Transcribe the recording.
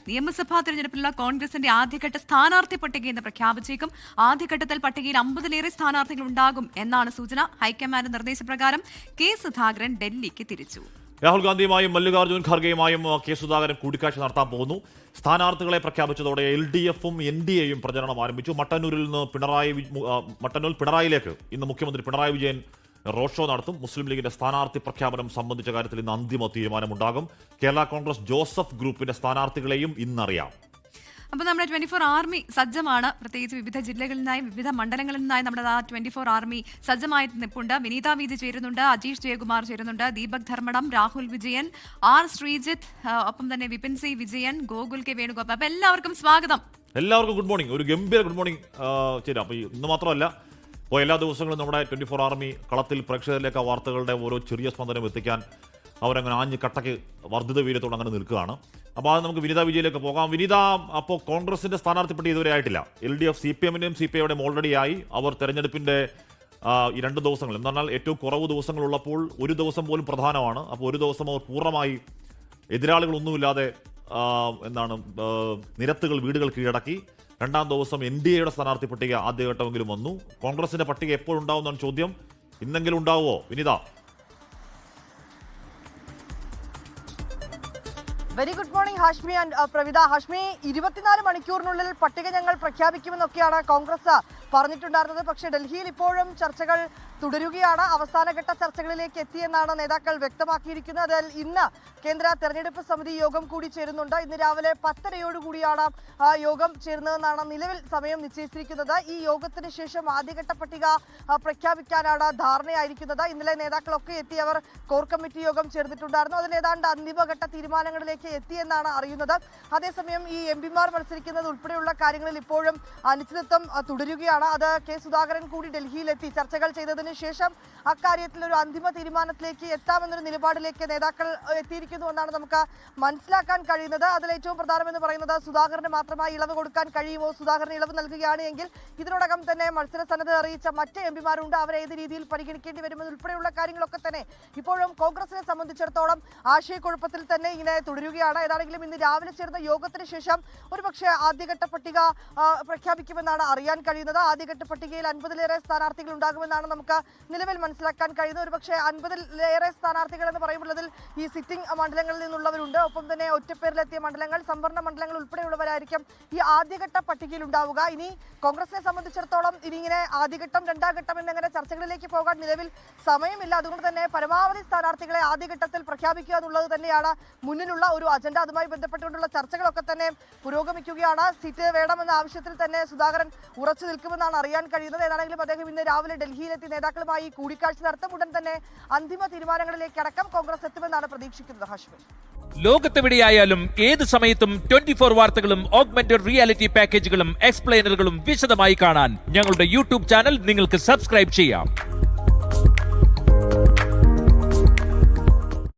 നിയമസഭാ തെരഞ്ഞെടുപ്പിലുള്ള കോൺഗ്രസിന്റെ ആദ്യഘട്ട സ്ഥാനാർത്ഥി പട്ടിക ഇന്ന് പ്രഖ്യാപിച്ചേക്കും. ആദ്യഘട്ടത്തിൽ പട്ടികയിൽ 50-ലേറെ സ്ഥാനാർത്ഥികൾ ഉണ്ടാകും എന്നാണ് സൂചന. ഹൈക്കമാൻഡ് നിർദ്ദേശപ്രകാരം കെ സുധാകരൻ ഡൽഹിക്ക് തിരിച്ചു. രാഹുൽ ഗാന്ധിയുമായും മല്ലികാർജ്ജുൻ ഖാർഗെയുമായും കെ സുധാകരൻ കൂടിക്കാഴ്ച നടത്താൻ പോകുന്നു. സ്ഥാനാർത്ഥികളെ പ്രഖ്യാപിച്ചതോടെ LDFും NDAയും പ്രചരണം ആരംഭിച്ചു. മട്ടന്നൂരിൽ പിണറായിലേക്ക് ഇന്ന് മുഖ്യമന്ത്രി പിണറായി വിജയൻ റോഡ് ഷോ നടത്തും. മുസ്ലിം ലീഗിന്റെ സ്ഥാനാർത്ഥി പ്രഖ്യാപനം സംബന്ധിച്ച കാര്യത്തിൽ ഇന്ന് അന്തിമ തീരുമാനമുണ്ടാകും. കേരള കോൺഗ്രസ് ജോസഫ് ഗ്രൂപ്പിന്റെ സ്ഥാനാർത്ഥികളെയും ഇന്നറിയാം. അപ്പോൾ നമ്മുടെ 24 ആർമി സജ്ജമാണ്. പ്രത്യേകിച്ച് വിവിധ ജില്ലകളിൽ നിന്നായും വിവിധ മണ്ഡലങ്ങളിൽ നിന്നായും നമ്മുടെ 24 ആർമി സജ്ജമായിട്ട് നിൽപ്പുണ്ട്. വിനീത വിജി ചേരുന്നുണ്ട്, അജീഷ് ജയകുമാർ ചേരുന്നുണ്ട്, ദീപക് ധർമ്മടം, രാഹുൽ വിജയൻ, R ശ്രീജിത്ത്, ഒപ്പം തന്നെ വിപിൻ സി വിജയൻ, ഗോകുൽ കെ വേണുഗോപാൽ. അപ്പോൾ എല്ലാവർക്കും സ്വാഗതം. എല്ലാവർക്കും ഗുഡ് മോർണിംഗ്. ഒരു ഗംഭീര ഗുഡ് മോർണിംഗ്. ശരി, അപ്പോൾ ഇന്ന് മാത്രമല്ല, അപ്പോൾ എല്ലാ ദിവസങ്ങളും നമ്മുടെ 24 ആർമി കളത്തിൽ പ്രേക്ഷകരിലേക്ക് ആ വാർത്തകളുടെ ഓരോ ചെറിയ സ്പന്ദനം എത്തിക്കാൻ അവരങ്ങനെ ആഞ്ഞ് കട്ടയ്ക്ക് വർദ്ധിത വീര്യത്തോടെ അങ്ങനെ നിൽക്കുകയാണ്. അപ്പോൾ അത് നമുക്ക് വിനീത വിജയിലേക്ക് പോകാം. വിനീത, അപ്പോൾ കോൺഗ്രസിന്റെ സ്ഥാനാർത്ഥി പട്ടിക ഇതുവരെ ആയിട്ടില്ല. LDF CPMന്റെയും CPIയുടെയും ഓൾറെഡി ആയി. അവർ തെരഞ്ഞെടുപ്പിന്റെ ഈ 2 ദിവസങ്ങൾ എന്ന് പറഞ്ഞാൽ ഏറ്റവും കുറവ് ദിവസങ്ങളുള്ളപ്പോൾ ഒരു ദിവസം പോലും പ്രധാനമാണ്. അപ്പോൾ ഒരു ദിവസം അവർ പൂർണ്ണമായി എതിരാളികളൊന്നുമില്ലാതെ നിരത്തുകൾ വീടുകൾ കീഴടക്കി. 2ാം ദിവസം NDAയുടെ സ്ഥാനാർത്ഥി പട്ടിക ആദ്യഘട്ടമെങ്കിലും വന്നു. കോൺഗ്രസിന്റെ പട്ടിക എപ്പോഴുണ്ടാവുമെന്നാണ് ചോദ്യം. ഇന്നെങ്കിലും ഉണ്ടാവുമോ Vineetha? Very good morning Hashmi and Pravitha. Hashmi, 24 മണിക്കൂറിനുള്ളിൽ പട്ടിക ഞങ്ങൾ പ്രഖ്യാപിക്കുമെന്നൊക്കെയാണ് കോൺഗ്രസ് പറഞ്ഞിട്ടുണ്ടായിരുന്നത്. പക്ഷേ ഡൽഹിയിൽ ഇപ്പോഴും ചർച്ചകൾ തുടരുകയാണ്. അവസാനഘട്ട ചർച്ചകളിലേക്ക് എത്തിയെന്നാണ് നേതാക്കൾ വ്യക്തമാക്കിയിരിക്കുന്നത്. അതിൽ ഇന്ന് കേന്ദ്ര തെരഞ്ഞെടുപ്പ് സമിതി യോഗം കൂടി ചേരുന്നുണ്ട്. ഇന്ന് രാവിലെ 10:30യോടുകൂടിയാണ് യോഗം ചേരുന്നതെന്നാണ് നിലവിൽ സമയം നിശ്ചയിച്ചിരിക്കുന്നത്. ഈ യോഗത്തിന് ശേഷം ആദ്യഘട്ട പട്ടിക പ്രഖ്യാപിക്കാനാണ് ധാരണയായിരിക്കുന്നത്. ഇന്നലെ നേതാക്കളൊക്കെ എത്തി അവർ കോർ കമ്മിറ്റി യോഗം ചേർന്നിട്ടുണ്ടായിരുന്നു. അതിൽ ഏതാണ്ട് അന്തിമഘട്ട തീരുമാനങ്ങളിലേക്ക് എത്തിയെന്നാണ് അറിയുന്നത്. അതേസമയം ഈ MPമാർ മത്സരിക്കുന്നത് ഉൾപ്പെടെയുള്ള കാര്യങ്ങളിൽ ഇപ്പോഴും അനിശ്ചിതത്വം തുടരുകയാണ്. അത് കെ സുധാകരൻ കൂടി ഡൽഹിയിലെത്തി ചർച്ചകൾ ചെയ്തതിനു ശേഷം അക്കാര്യത്തിൽ ഒരു അന്തിമ തീരുമാനത്തിലേക്ക് എത്താമെന്നൊരു നിലപാടിലേക്ക് നേതാക്കൾ എത്തിയിരിക്കുന്നുവെന്നാണ് നമുക്ക് മനസ്സിലാക്കാൻ കഴിയുന്നത്. അതിൽ ഏറ്റവും പ്രധാനമെന്ന് പറയുന്നത് സുധാകരന് മാത്രമായി ഇളവ് കൊടുക്കാൻ കഴിയുമോ, സുധാകരന് ഇളവ് നൽകുകയാണ് എങ്കിൽ ഇതിനോടകം തന്നെ മത്സര സന്നദ്ധത അറിയിച്ച മറ്റ് MPമാരുണ്ട്, അവരെ ഏത് രീതിയിൽ പരിഗണിക്കേണ്ടി വരുമെന്ന് ഉൾപ്പെടെയുള്ള കാര്യങ്ങളൊക്കെ തന്നെ ഇപ്പോഴും കോൺഗ്രസിനെ സംബന്ധിച്ചിടത്തോളം ആശയക്കുഴപ്പത്തിൽ തന്നെ ഇങ്ങനെ തുടരുകയാണ്. ഏതാണെങ്കിലും ഇന്ന് രാവിലെ ചേർന്ന യോഗത്തിന് ശേഷം ഒരുപക്ഷെ ആദ്യഘട്ട പട്ടിക പ്രഖ്യാപിക്കുമെന്നാണ് അറിയാൻ കഴിയുന്നത്. ആദ്യഘട്ട പട്ടികയിൽ 50-ലേറെ സ്ഥാനാർത്ഥികൾ ഉണ്ടാകുമെന്നാണ് നമുക്ക് നിലവിൽ മനസ്സിലാക്കാൻ കഴിയുന്നത്. ഒരുപക്ഷെ 50-ലേറെ സ്ഥാനാർത്ഥികൾ എന്ന് പറയുമ്പോൾ അതിൽ ഈ സിറ്റിംഗ് മണ്ഡലങ്ങളിൽ നിന്നുള്ളവരുണ്ട്, ഒപ്പം തന്നെ ഒറ്റപ്പേരിലെത്തിയ മണ്ഡലങ്ങൾ, സംവരണ മണ്ഡലങ്ങൾ ഉൾപ്പെടെയുള്ളവരായിരിക്കും ഈ ആദ്യഘട്ട പട്ടികയിൽ ഉണ്ടാവുക. ഇനി കോൺഗ്രസിനെ സംബന്ധിച്ചിടത്തോളം ഇനിയിങ്ങനെ ആദ്യഘട്ടം 2ാം ഘട്ടം എന്നിങ്ങനെ ചർച്ചകളിലേക്ക് പോകാൻ നിലവിൽ സമയമില്ല. അതുകൊണ്ട് തന്നെ പരമാവധി സ്ഥാനാർത്ഥികളെ ആദ്യഘട്ടത്തിൽ പ്രഖ്യാപിക്കുക എന്നുള്ളത് തന്നെയാണ് മുന്നിലുള്ള ഒരു അജണ്ട. അതുമായി ബന്ധപ്പെട്ടുകൊണ്ടുള്ള ചർച്ചകളൊക്കെ തന്നെ പുരോഗമിക്കുകയാണ്. സീറ്റ് വേണമെന്ന ആവശ്യത്തിൽ തന്നെ സുധാകരൻ ഉറച്ചു നിൽക്കുമെന്നാണ് അറിയാൻ കഴിയുന്നത്. ഏതാണെങ്കിലും അദ്ദേഹം ഇന്ന് രാവിലെ ഡൽഹിയിലെത്തി നേതാക്കളുമായി കൂടിക്കാഴ്ച നടത്തും. ഉടൻ തന്നെ അന്തിമ തീരുമാനങ്ങളിലേക്ക് അടക്കം കോൺഗ്രസ് എത്തുമെന്നാണ് പ്രതീക്ഷിക്കുന്നത്. ഹാഷ്മി, ലോകത്തെവിടെയായാലും ഏത് സമയത്തും 24 വാർത്തകളും ഓഗ്മെന്റഡ് റിയാലിറ്റി പാക്കേജുകളും എക്സ്പ്ലെയിനറുകളും വിശദമായി കാണാൻ ഞങ്ങളുടെ YouTube ചാനൽ നിങ്ങൾക്ക് സബ്സ്ക്രൈബ് ചെയ്യാം.